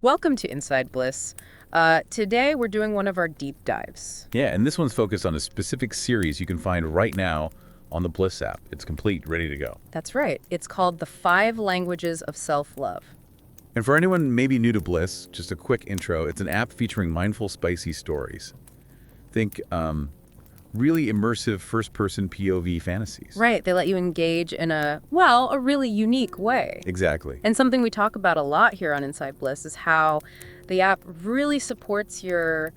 Welcome to Inside Bliss. Today we're doing one of our deep dives. Yeah, and this one's focused on a specific series you can find right now on the Bliss app. It's complete, ready to go. That's right. It's called The 5 Languages of Self-Love. And for anyone maybe new to Bliss, just a quick intro, it's an app featuring mindful, spicy stories. Think really immersive first-person POV fantasies. Right. They let you engage in a really unique way. Exactly. And something we talk about a lot here on Inside Bliss is how the app really supports your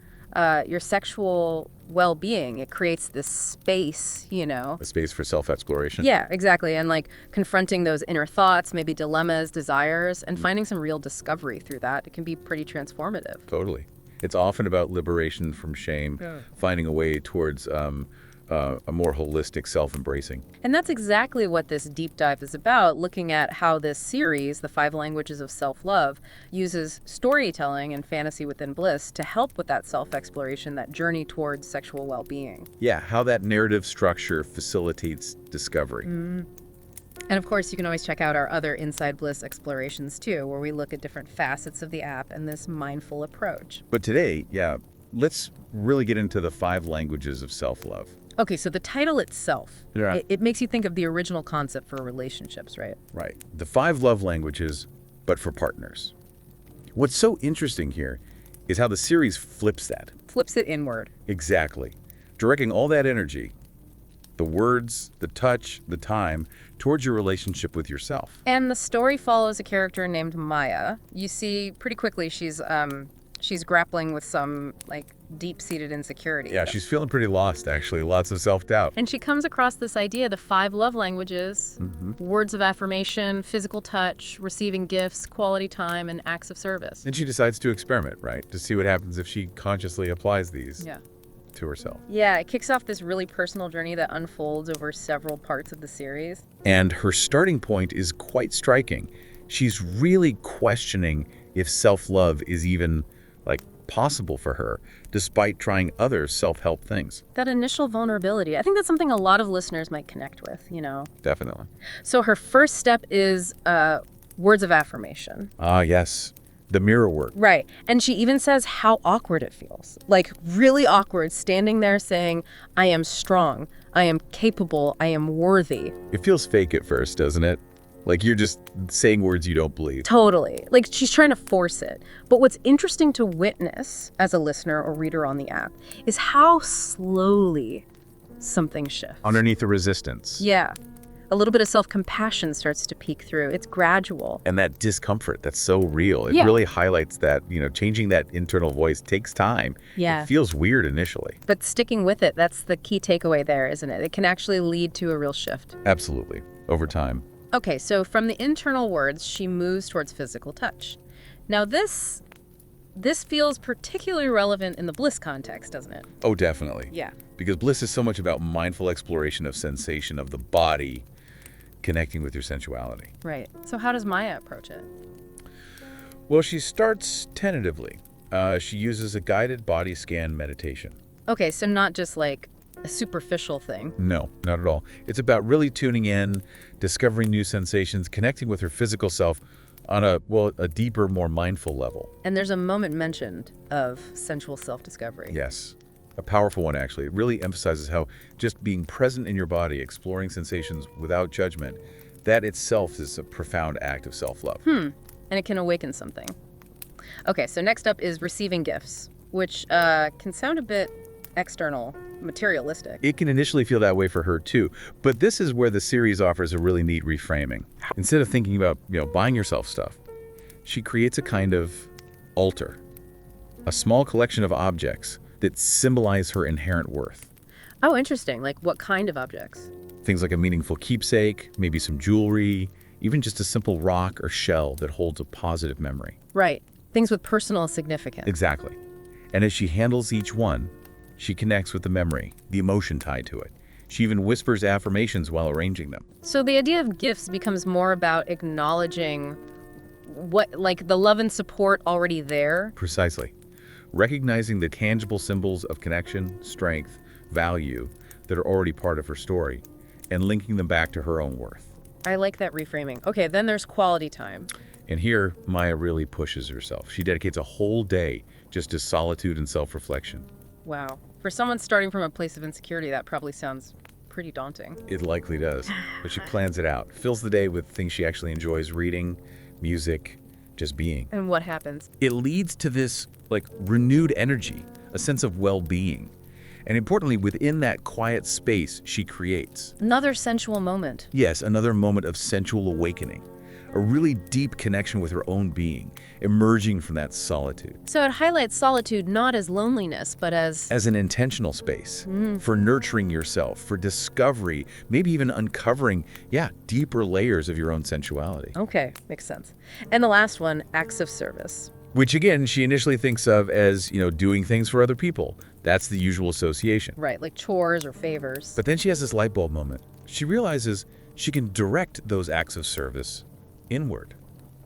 sexual well-being. It creates this space, A space for self-exploration. Yeah, exactly. And like confronting those inner thoughts, maybe dilemmas, desires, and finding some real discovery through that. It can be pretty transformative. Totally. It's often about liberation from shame, finding a way towards a more holistic self-embracing. And that's exactly what this deep dive is about, looking at how this series, The 5 Languages of Self-Love, uses storytelling and fantasy within Bliss to help with that self-exploration, that journey towards sexual well-being. Yeah, how that narrative structure facilitates discovery. And of course, you can always check out our other Inside Bliss explorations too, where we look at different facets of the app and this mindful approach. But today, let's really get into the 5 languages of self-love. Okay, so the title itself, Yeah. it makes you think of the original concept for relationships, right? Right. The 5 love languages, but for partners. What's so interesting here is how the series flips that. Flips it inward. Exactly. Directing all that energy, the words, the touch, the time, towards your relationship with yourself. And the story follows a character named Maya. You see pretty quickly she's grappling with some deep-seated insecurity. Yeah, she's feeling pretty lost, actually. Lots of self-doubt. And she comes across this idea, the 5 love languages, words of affirmation, physical touch, receiving gifts, quality time, and acts of service. And she decides to experiment, right? To see what happens if she consciously applies these to herself. Yeah, it kicks off this really personal journey that unfolds over several parts of the series. And her starting point is quite striking. She's really questioning if self-love is even, possible for her, despite trying other self-help things. That initial vulnerability, I think that's something a lot of listeners might connect with, Definitely. So her first step is words of affirmation. Ah, yes. The mirror work. Right. And she even says how awkward it feels. Really awkward, standing there saying, I am strong, I am capable, I am worthy. It feels fake at first, doesn't it? Like you're just saying words you don't believe. Totally. She's trying to force it. But what's interesting to witness as a listener or reader on the app is how slowly something shifts. Underneath the resistance. Yeah. A little bit of self-compassion starts to peek through. It's gradual. And that discomfort that's so real. It Yeah. really highlights that, changing that internal voice takes time. Yeah. It feels weird initially. But sticking with it, that's the key takeaway there, isn't it? It can actually lead to a real shift. Absolutely. Over time. Okay, so from the internal words, she moves towards physical touch. Now this feels particularly relevant in the Bliss context, doesn't it? Oh, definitely. Yeah. Because Bliss is so much about mindful exploration of sensation of the body, connecting with your sensuality. Right. So how does Maya approach it? Well, she starts tentatively. She uses a guided body scan meditation. Okay, so not just a superficial thing. No, not at all. It's about really tuning in, discovering new sensations, connecting with her physical self on a deeper, more mindful level. And there's a moment mentioned of sensual self-discovery. Yes. A powerful one, actually. It really emphasizes how just being present in your body, exploring sensations without judgment, that itself is a profound act of self-love. And it can awaken something. Okay, so next up is receiving gifts, which can sound a bit external, materialistic. It can initially feel that way for her too, but this is where the series offers a really neat reframing. Instead of thinking about, buying yourself stuff, she creates a kind of altar, a small collection of objects that symbolize her inherent worth. Oh, interesting. What kind of objects? Things like a meaningful keepsake, maybe some jewelry, even just a simple rock or shell that holds a positive memory. Right. Things with personal significance. Exactly. And as she handles each one, she connects with the memory, the emotion tied to it. She even whispers affirmations while arranging them. So the idea of gifts becomes more about acknowledging the love and support already there. Precisely. Recognizing the tangible symbols of connection, strength, value that are already part of her story, and linking them back to her own worth. I like that reframing. Okay, then there's quality time. And here, Maya really pushes herself. She dedicates a whole day just to solitude and self-reflection. Wow. For someone starting from a place of insecurity, that probably sounds pretty daunting. It likely does, but she plans it out. Fills the day with things she actually enjoys reading, music, just being. And what happens? It leads to this, renewed energy, a sense of well-being. And importantly, within that quiet space she creates. Another sensual moment. Yes, another moment of sensual awakening. A really deep connection with her own being, emerging from that solitude. So it highlights solitude not as loneliness, but as An intentional space for nurturing yourself, for discovery, maybe even uncovering, deeper layers of your own sensuality. Okay, makes sense. And the last one, acts of service. Which again, she initially thinks of as, doing things for other people. That's the usual association. Right, like chores or favors. But then she has this light bulb moment. She realizes she can direct those acts of service inward,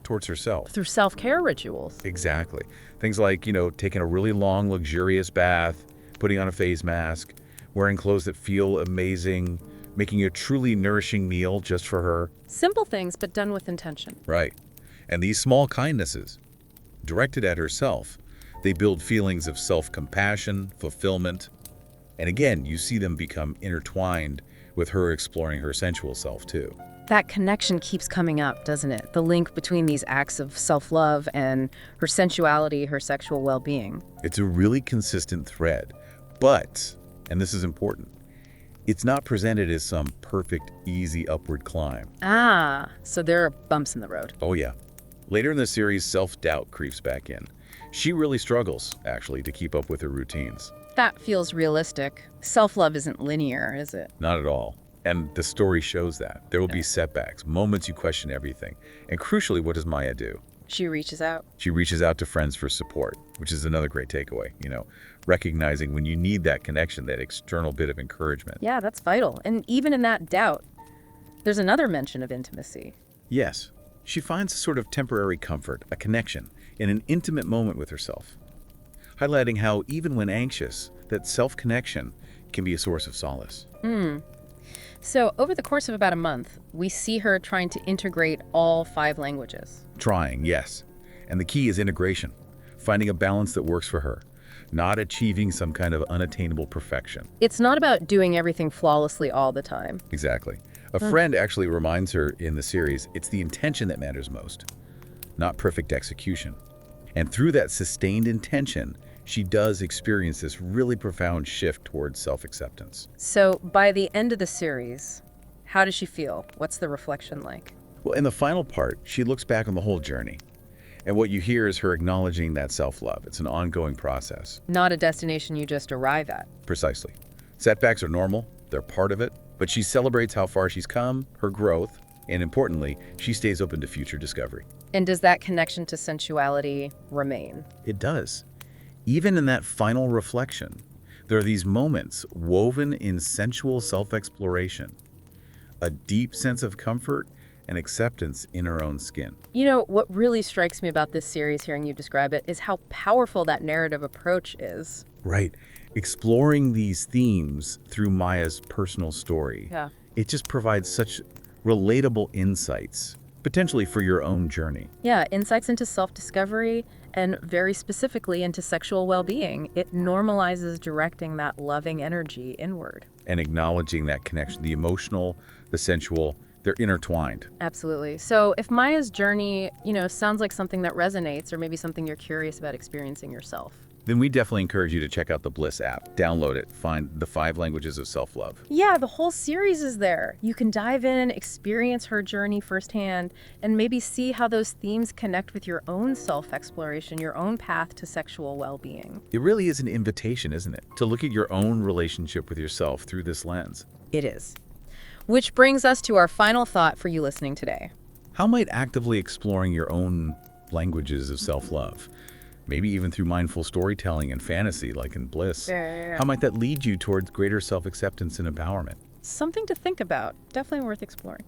towards herself. Through self-care rituals. Exactly. Things like, taking a really long, luxurious bath, putting on a face mask, wearing clothes that feel amazing, making a truly nourishing meal just for her. Simple things, but done with intention. Right. And these small kindnesses, directed at herself, they build feelings of self-compassion, fulfillment, and again, you see them become intertwined with her exploring her sensual self too. That connection keeps coming up, doesn't it? The link between these acts of self-love and her sensuality, her sexual well-being. It's a really consistent thread, but, and this is important, it's not presented as some perfect, easy upward climb. Ah, so there are bumps in the road. Oh yeah. Later in the series, self-doubt creeps back in. She really struggles, actually, to keep up with her routines. That feels realistic. Self-love isn't linear, is it? Not at all. And the story shows that. There will be setbacks, moments you question everything. And crucially, what does Maya do? She reaches out. She reaches out to friends for support, which is another great takeaway, recognizing when you need that connection, that external bit of encouragement. Yeah, that's vital. And even in that doubt, there's another mention of intimacy. Yes, she finds a sort of temporary comfort, a connection, in an intimate moment with herself, highlighting how even when anxious, that self-connection can be a source of solace. So over the course of about a month, we see her trying to integrate all 5 languages. Trying, yes. And the key is integration, finding a balance that works for her, not achieving some kind of unattainable perfection. It's not about doing everything flawlessly all the time. Exactly. A friend actually reminds her in the series, it's the intention that matters most, not perfect execution. And through that sustained intention, she does experience this really profound shift towards self-acceptance. So by the end of the series, how does she feel? What's the reflection like? Well, in the final part, she looks back on the whole journey. And what you hear is her acknowledging that self-love. It's an ongoing process. Not a destination you just arrive at. Precisely. Setbacks are normal. They're part of it. But she celebrates how far she's come, her growth, and importantly, she stays open to future discovery. And does that connection to sensuality remain? It does. Even in that final reflection, there are these moments woven in sensual self-exploration, a deep sense of comfort and acceptance in her own skin. What really strikes me about this series, hearing you describe it, is how powerful that narrative approach is. Right. Exploring these themes through Maya's personal story. Yeah. It just provides such relatable insights, potentially for your own journey. Yeah, insights into self-discovery and very specifically into sexual well-being. It normalizes directing that loving energy inward. And acknowledging that connection, the emotional, the sensual, they're intertwined. Absolutely. So if Maya's journey, sounds like something that resonates or maybe something you're curious about experiencing yourself, then we definitely encourage you to check out the Bliss app. Download it. Find the 5 languages of self-love. yeah, the whole series is there. You can dive in, experience her journey firsthand, and maybe see how those themes connect with your own self-exploration, your own path to sexual well-being. It really is an invitation, isn't it? To look at your own relationship with yourself through this lens. It is. Which brings us to our final thought for you listening today. How might actively exploring your own languages of self-love, maybe even through mindful storytelling and fantasy like in Bliss, how might that lead you towards greater self-acceptance and empowerment? Something to think about. Definitely worth exploring.